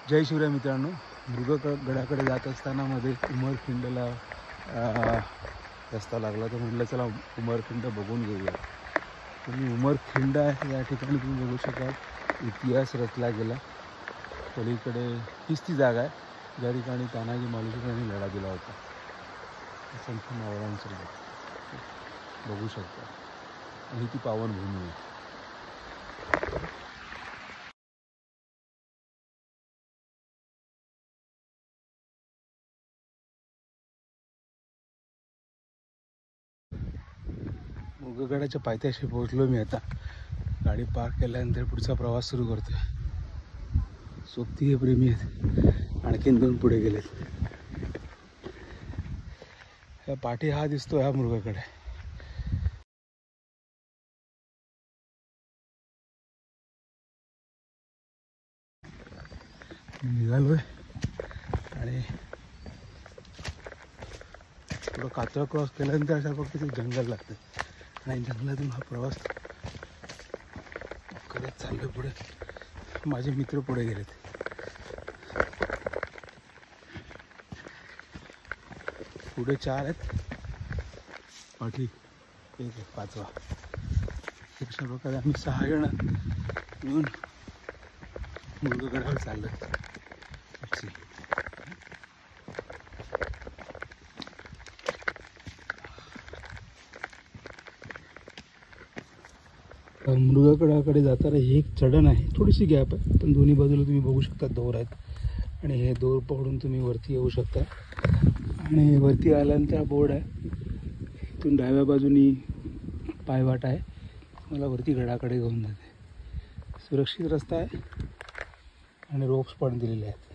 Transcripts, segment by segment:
जय शिवराय मित्रांनो, मृगगडाकडे जात असताना मध्ये उमरखिंडला रस्ता लागला, तर म्हटलं चला उमरखिंड बघून घेऊया. तुम्ही उमरखिंड आहे या ठिकाणी तुम्ही बघू शकाल. इतिहास रचला गेला. पलीकडे हीच ती जागा आहे ज्या ठिकाणी तानाजी मालुसरे यांनी लढा दिला होता. संत मावळ्यांसोबत बघू शकता. आणि ती पावनभूमी आहे. मृगगडाच्या पायथ्याशी पोहोचलो मी. आता गाडी पार्क केल्यानंतर पुढचा प्रवास सुरू करतोय. सोबती हे प्रेमी आहेत, आणखीन दोन पुढे गेलेत. या पाठी हा दिसतो हा मृगगड आहे. निघालोय आणि थोडं कातळ क्रॉस केल्यानंतर अशा फक्त ते जंगल लागतं आणि जंगलातून हा प्रवास करत चाललोय पुढे. माझे मित्र पुढे गेलेत. पुढे 4 आहेत, पाठी 1 आहे, 5वा. अशा प्रकारे आम्ही 6 जण मिळून मृगगडावर चाललो. मृगगडाकडे जाताना ही एक चढण आहे. थोडीशी गॅप आहे, पण दोन्ही बाजूला तुम्ही बघू शकता दोर आहेत आणि हे दोर पकडून तुम्ही वरती येऊ शकता. आणि वरती आल्यानंतर हा बोर्ड आहे. इथून डाव्या बाजूनी पायवाट आहे, मला वरती गडाकडे घेऊन जाते. सुरक्षित रस्ता आहे आणि रोप्स पण दिलेले आहेत.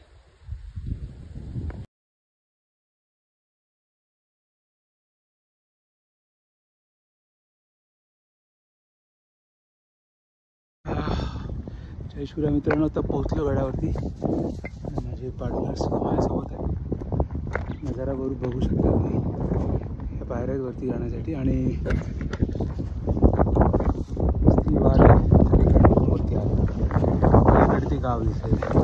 जय शिवराय मित्रांनो, आता पोहोचलो गडावरती. माझे पार्टनर्स माझ्यासोबत आहे. नजारा बघू शकता तुम्ही. या पायऱ्या वरती जाण्यासाठी आणि ती वार आहे त्या ठिकाणी वरती आलो. पलीकडे ते गाव दिसायचं.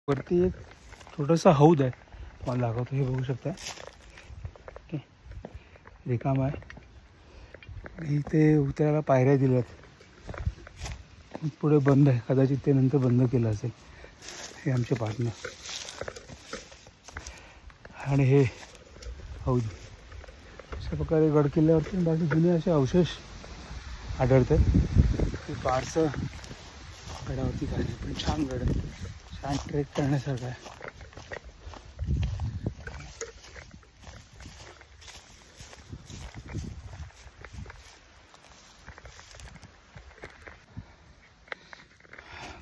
वरती एक छोटासा हौद आहे, मला दाखवतो. हे बघू शकता. ओके, रिकाम आहे. इथे उतरायला पायऱ्या दिल्यात. पुढे बंद आहे, कदाचित ते नंतर बंद केलं असेल. हे आमचे पार्टनर आणि हे हौद. अशा प्रकारे गड किल्ल्यावरती बाकी जुने असे अवशेष आढळतात. ते फारसं गडावरती काय नाही, पण छान गड आहे. छान ट्रेक करण्यासारखं आहे.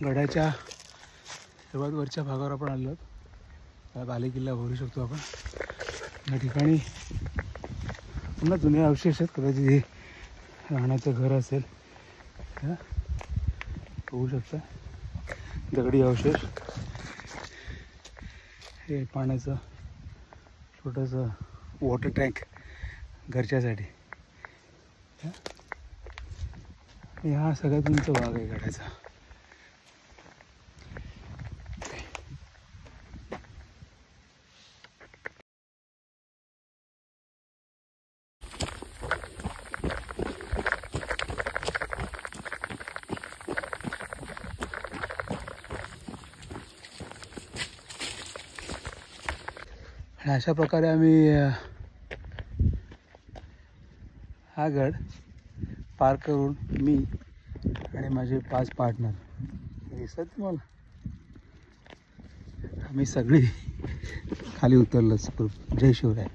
गडाच्या सर्वात वरच्या भागावर आपण आलो आहोत. बाले किल्ला भरू शकतो आपण. या ठिकाणी पुन्हा जुने अवशेष आहेत. कदाचित हे राहण्याचं घर असेल. बघू शकता दगडी अवशेष. हे पाण्याचं छोटंसं वॉटर टँक घरच्यासाठी. हा सगळ्यात उंच भाग आहे गडाचा. आणि अशा प्रकारे आम्ही हा गड पार करून मी आणि माझे 5 पार्टनर दिसतात तुम्हाला. आम्ही सगळी खाली उतरलोच. जय शिवराय.